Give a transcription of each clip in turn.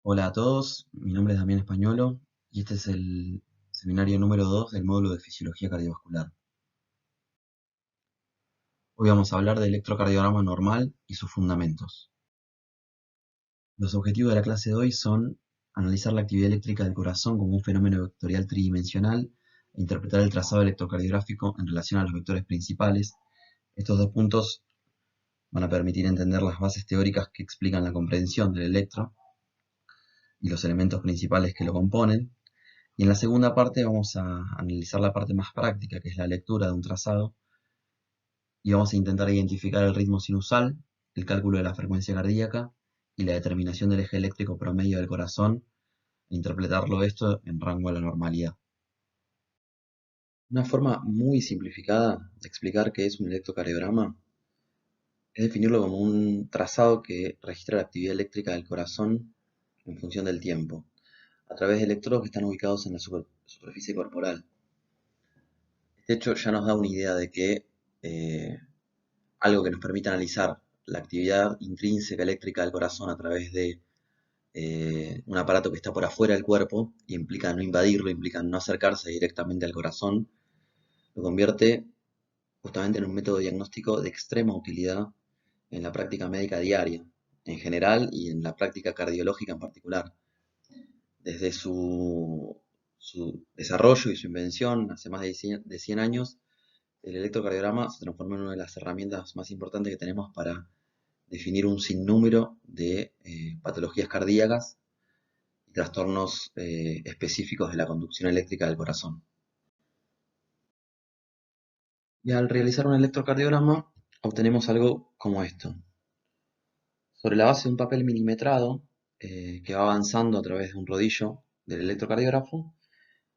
Hola a todos, mi nombre es Damián Españolo y este es el seminario número 2 del módulo de Fisiología Cardiovascular. Hoy vamos a hablar de electrocardiograma normal y sus fundamentos. Los objetivos de la clase de hoy son analizar la actividad eléctrica del corazón como un fenómeno vectorial tridimensional e interpretar el trazado electrocardiográfico en relación a los vectores principales. Estos dos puntos van a permitir entender las bases teóricas que explican la comprensión del electro y los elementos principales que lo componen. Y en la segunda parte vamos a analizar la parte más práctica, que es la lectura de un trazado, y vamos a intentar identificar el ritmo sinusal, el cálculo de la frecuencia cardíaca y la determinación del eje eléctrico promedio del corazón, e interpretarlo esto en rango a la normalidad. Una forma muy simplificada de explicar qué es un electrocardiograma es definirlo como un trazado que registra la actividad eléctrica del corazón en función del tiempo, a través de electrodos que están ubicados en la superficie corporal. Este hecho ya nos da una idea de que algo que nos permite analizar la actividad intrínseca eléctrica del corazón a través de un aparato que está por afuera del cuerpo, implica no invadirlo, implica no acercarse directamente al corazón, lo convierte justamente en un método diagnóstico de extrema utilidad en la práctica médica diaria, en general, y en la práctica cardiológica en particular. Desde su desarrollo y su invención hace más de 100 años, el electrocardiograma se transformó en una de las herramientas más importantes que tenemos para definir un sinnúmero de patologías cardíacas y trastornos específicos de la conducción eléctrica del corazón. Y al realizar un electrocardiograma obtenemos algo como esto. Sobre la base de un papel milimetrado que va avanzando a través de un rodillo del electrocardiógrafo,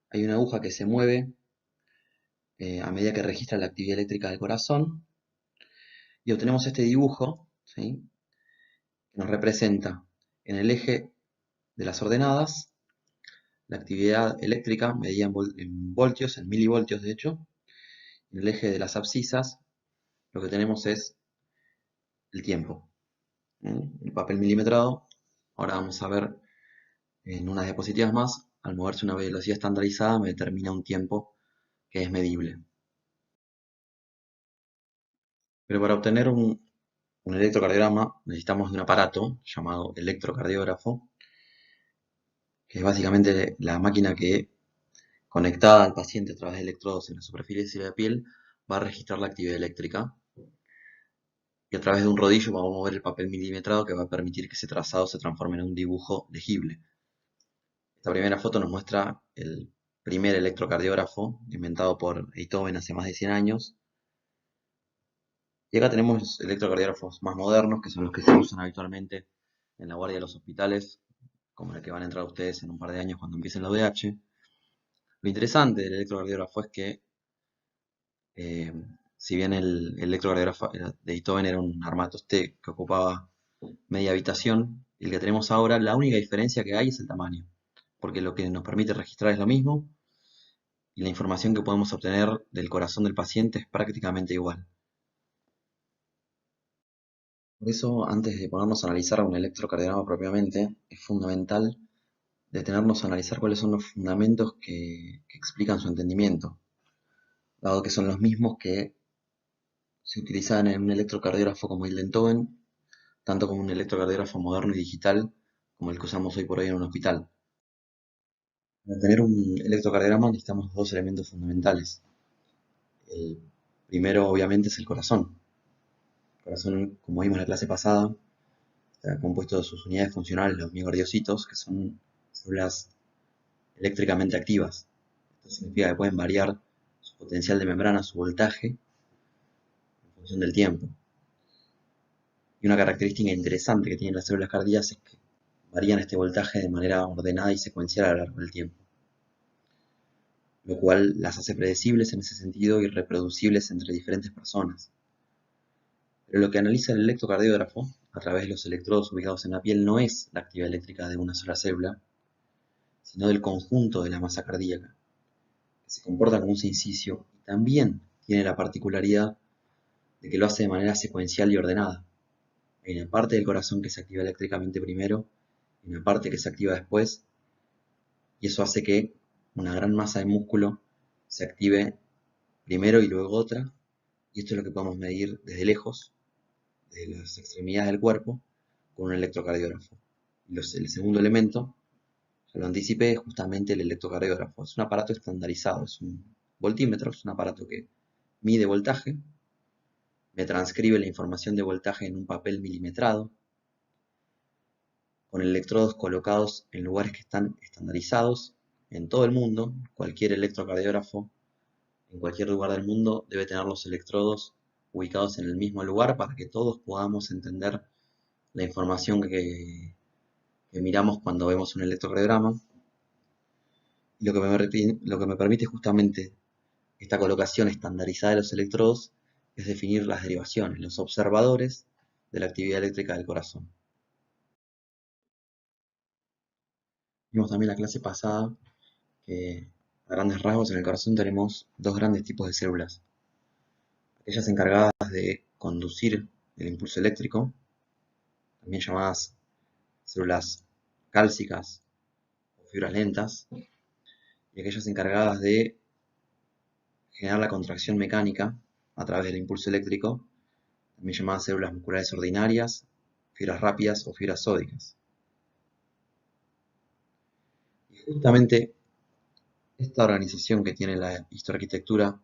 hay una aguja que se mueve a medida que registra la actividad eléctrica del corazón y obtenemos este dibujo, ¿sí?, que nos representa en el eje de las ordenadas la actividad eléctrica medida en voltios, en milivoltios de hecho. En el eje de las abscisas lo que tenemos es el tiempo, el papel milimetrado. Ahora vamos a ver en unas diapositivas más, al moverse a una velocidad estandarizada me determina un tiempo que es medible. Pero para obtener un electrocardiograma necesitamos de un aparato llamado electrocardiógrafo, que es básicamente la máquina que, conectada al paciente a través de electrodos en la superficie de la piel, va a registrar la actividad eléctrica. Y a través de un rodillo vamos a mover el papel milimetrado que va a permitir que ese trazado se transforme en un dibujo legible. Esta primera foto nos muestra el primer electrocardiógrafo inventado por Beethoven hace más de 100 años. Y acá tenemos electrocardiógrafos más modernos, que son los que se usan habitualmente en la guardia de los hospitales, como el que van a entrar ustedes en un par de años cuando empiecen la UDH. Lo interesante del electrocardiógrafo es que, eh, si bien el electrocardiógrafo de Beethoven era un armatoste que ocupaba media habitación, el que tenemos ahora, la única diferencia que hay es el tamaño, porque lo que nos permite registrar es lo mismo y la información que podemos obtener del corazón del paciente es prácticamente igual. Por eso, antes de ponernos a analizar un electrocardiograma propiamente, es fundamental detenernos a analizar cuáles son los fundamentos que explican su entendimiento, dado que son los mismos que se utilizan en un electrocardiógrafo como el de Beethoven, tanto como un electrocardiógrafo moderno y digital como el que usamos hoy por hoy en un hospital. Para tener un electrocardiograma necesitamos dos elementos fundamentales. El primero, obviamente, es el corazón. El corazón, como vimos en la clase pasada, está compuesto de sus unidades funcionales, los miocardiocitos, que son células eléctricamente activas. Esto significa que pueden variar su potencial de membrana, su voltaje, en función del tiempo. Y una característica interesante que tienen las células cardíacas es que varían este voltaje de manera ordenada y secuencial a lo largo del tiempo, lo cual las hace predecibles en ese sentido y reproducibles entre diferentes personas. Pero lo que analiza el electrocardiógrafo, a través de los electrodos ubicados en la piel, no es la actividad eléctrica de una sola célula, sino del conjunto de la masa cardíaca, que se comporta como un sinsisio y también tiene la particularidad de que lo hace de manera secuencial y ordenada. Hay una parte del corazón que se activa eléctricamente primero y una parte que se activa después, y eso hace que una gran masa de músculo se active primero y luego otra, y esto es lo que podemos medir desde lejos, desde las extremidades del cuerpo, con un electrocardiógrafo. Y el segundo elemento, ya lo anticipé, es justamente el electrocardiógrafo. Es un aparato estandarizado, es un voltímetro, es un aparato que mide voltaje, me transcribe la información de voltaje en un papel milimetrado, con electrodos colocados en lugares que están estandarizados en todo el mundo. Cualquier electrocardiógrafo en cualquier lugar del mundo debe tener los electrodos ubicados en el mismo lugar para que todos podamos entender la información que miramos cuando vemos un electrocardiograma. Y lo que me permite justamente esta colocación estandarizada de los electrodos es definir las derivaciones, los observadores de la actividad eléctrica del corazón. Vimos también la clase pasada que a grandes rasgos en el corazón tenemos dos grandes tipos de células. Aquellas encargadas de conducir el impulso eléctrico, también llamadas células cálcicas o fibras lentas, y aquellas encargadas de generar la contracción mecánica a través del impulso eléctrico, también llamadas células musculares ordinarias, fibras rápidas o fibras sódicas. Y justamente esta organización que tiene la histoarquitectura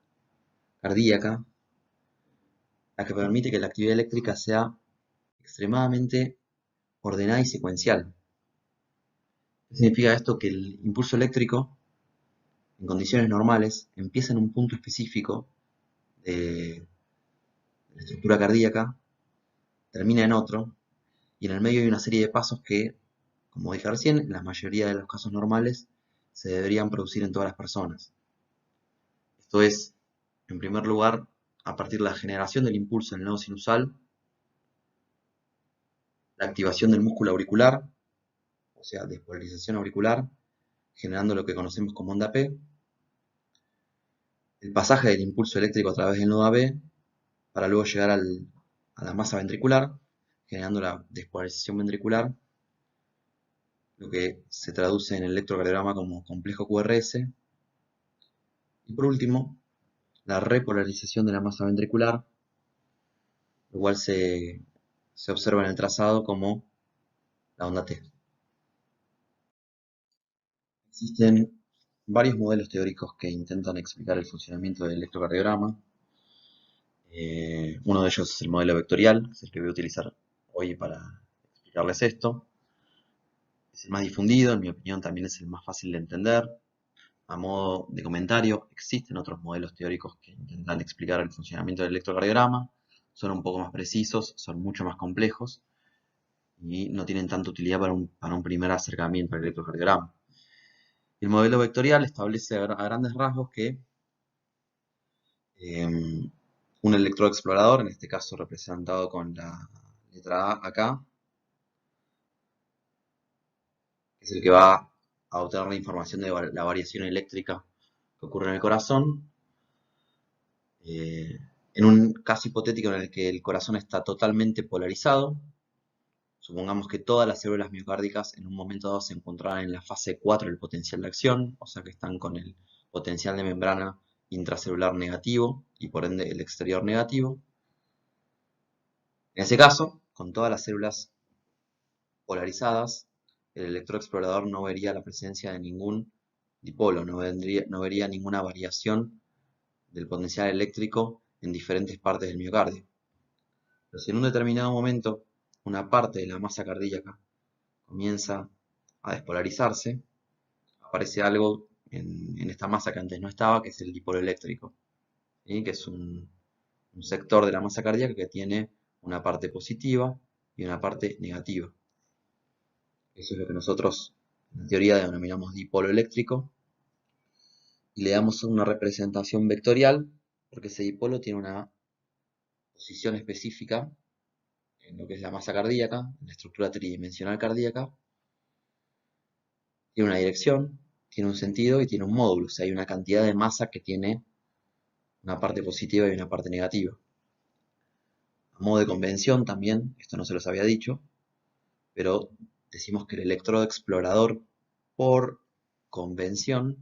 cardíaca, la que permite que la actividad eléctrica sea extremadamente ordenada y secuencial. ¿Qué significa esto? Que el impulso eléctrico, en condiciones normales, empieza en un punto específico de la estructura cardíaca, termina en otro, y en el medio hay una serie de pasos que, como dije recién, en la mayoría de los casos normales se deberían producir en todas las personas. Esto es, en primer lugar, a partir de la generación del impulso en el nodo sinusal, la activación del músculo auricular, o sea, despolarización auricular, generando lo que conocemos como onda P, el pasaje del impulso eléctrico a través del nodo AB, para luego llegar a la masa ventricular, generando la despolarización ventricular, lo que se traduce en el electrocardiograma como complejo QRS, y por último, la repolarización de la masa ventricular, lo cual se observa en el trazado como la onda T. Existen varios modelos teóricos que intentan explicar el funcionamiento del electrocardiograma. Uno de ellos es el modelo vectorial, es el que voy a utilizar hoy para explicarles esto. Es el más difundido, en mi opinión también es el más fácil de entender. A modo de comentario, existen otros modelos teóricos que intentan explicar el funcionamiento del electrocardiograma. Son un poco más precisos, son mucho más complejos y no tienen tanta utilidad para un primer acercamiento al electrocardiograma. El modelo vectorial establece a grandes rasgos que un electroexplorador, en este caso representado con la letra A acá, es el que va a obtener la información de la variación eléctrica que ocurre en el corazón. En un caso hipotético en el que el corazón está totalmente polarizado, supongamos que todas las células miocárdicas en un momento dado se encontraran en la fase 4 del potencial de acción, o sea que están con el potencial de membrana intracelular negativo y por ende el exterior negativo. En ese caso, con todas las células polarizadas, el electroexplorador no vería la presencia de ningún dipolo, no vería ninguna variación del potencial eléctrico en diferentes partes del miocardio. Pero si en un determinado momento una parte de la masa cardíaca comienza a despolarizarse, aparece algo en esta masa que antes no estaba, que es el dipolo eléctrico, ¿sí? Que es un sector de la masa cardíaca que tiene una parte positiva y una parte negativa. Eso es lo que nosotros en teoría denominamos dipolo eléctrico y le damos una representación vectorial porque ese dipolo tiene una posición específica en lo que es la masa cardíaca, en la estructura tridimensional cardíaca, tiene una dirección, tiene un sentido y tiene un módulo, o sea, hay una cantidad de masa que tiene una parte positiva y una parte negativa. A modo de convención también, esto no se los había dicho, pero decimos que el electrodo explorador, por convención,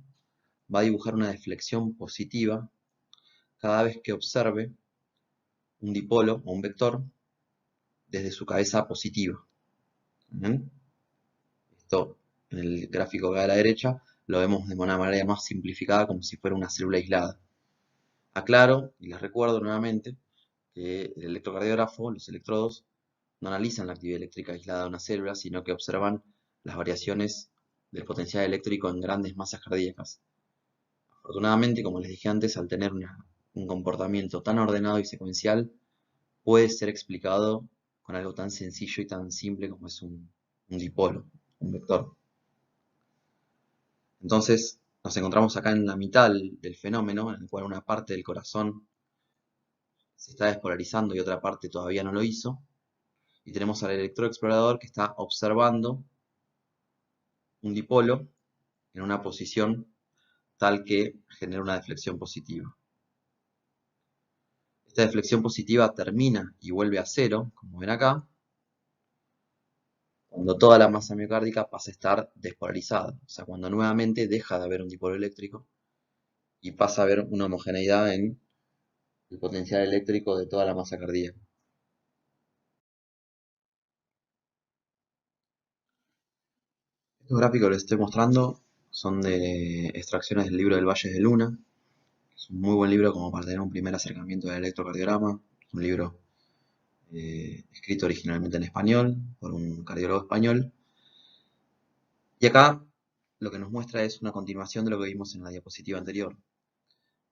va a dibujar una deflexión positiva cada vez que observe un dipolo o un vector desde su cabeza positiva. ¿Bien? Esto en el gráfico que a la derecha lo vemos de una manera más simplificada, como si fuera una célula aislada. Aclaro y les recuerdo nuevamente que el electrocardiógrafo, los electrodos, no analizan la actividad eléctrica aislada de una célula, sino que observan las variaciones del potencial eléctrico en grandes masas cardíacas. Afortunadamente, como les dije antes, al tener un comportamiento tan ordenado y secuencial, puede ser explicado con algo tan sencillo y tan simple como es un dipolo, un vector. Entonces, nos encontramos acá en la mitad del fenómeno, en el cual una parte del corazón se está despolarizando y otra parte todavía no lo hizo. Y tenemos al electrodo explorador que está observando un dipolo en una posición tal que genera una deflexión positiva. Esta deflexión positiva termina y vuelve a cero, como ven acá, cuando toda la masa miocárdica pasa a estar despolarizada. O sea, cuando nuevamente deja de haber un dipolo eléctrico y pasa a haber una homogeneidad en el potencial eléctrico de toda la masa cardíaca. Estos gráficos que les estoy mostrando son de extracciones del libro del Valle de Luna. Es un muy buen libro como para tener un primer acercamiento del electrocardiograma. Es un libro escrito originalmente en español por un cardiólogo español. Y acá lo que nos muestra es una continuación de lo que vimos en la diapositiva anterior.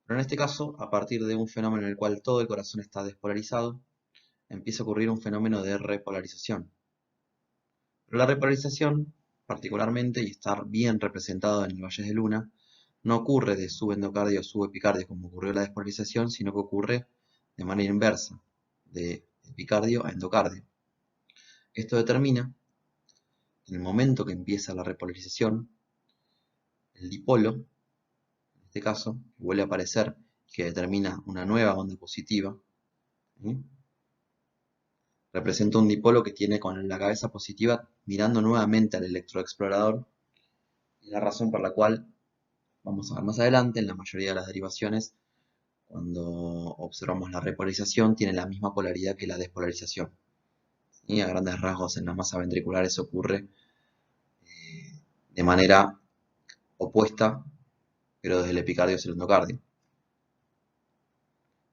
Pero en este caso, a partir de un fenómeno en el cual todo el corazón está despolarizado, empieza a ocurrir un fenómeno de repolarización. Pero la repolarización, particularmente, y estar bien representado en el Valle de Luna, no ocurre de subendocardio a subepicardio como ocurrió la despolarización, sino que ocurre de manera inversa, de epicardio a endocardio. Esto determina que en el momento que empieza la repolarización, el dipolo, en este caso, vuelve a aparecer, que determina una nueva onda positiva, ¿sí? Representa un dipolo que tiene con la cabeza positiva mirando nuevamente al electroexplorador, y la razón por la cual vamos a ver más adelante, en la mayoría de las derivaciones, cuando observamos la repolarización, tiene la misma polaridad que la despolarización. Y a grandes rasgos en la masa ventricular eso ocurre de manera opuesta, pero desde el epicardio hacia el endocardio.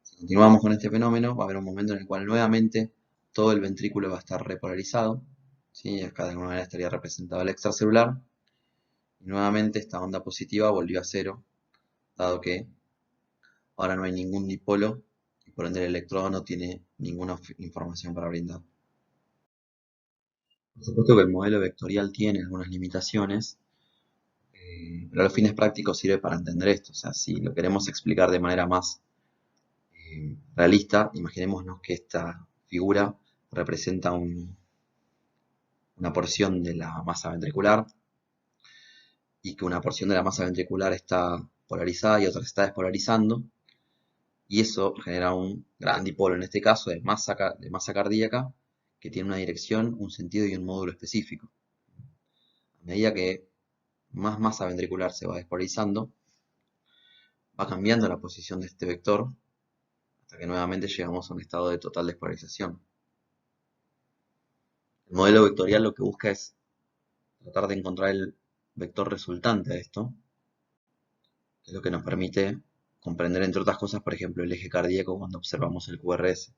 Si continuamos con este fenómeno, va a haber un momento en el cual nuevamente todo el ventrículo va a estar repolarizado, ¿sí? Acá de alguna manera estaría representado el extracelular, y nuevamente esta onda positiva volvió a cero, dado que ahora no hay ningún dipolo y por ende el electrodo no tiene ninguna información para brindar. Por supuesto que el modelo vectorial tiene algunas limitaciones, pero a los fines prácticos sirve para entender esto. O sea, si lo queremos explicar de manera más realista, imaginémonos que esta figura representa una porción de la masa ventricular y que una porción de la masa ventricular está polarizada y otra se está despolarizando, y eso genera un gran dipolo, en este caso de masa cardíaca, que tiene una dirección, un sentido y un módulo específico. A medida que más masa ventricular se va despolarizando, va cambiando la posición de este vector hasta que nuevamente llegamos a un estado de total despolarización. El modelo vectorial lo que busca es tratar de encontrar el vector resultante de esto, que es lo que nos permite comprender, entre otras cosas, por ejemplo, el eje cardíaco cuando observamos el QRS.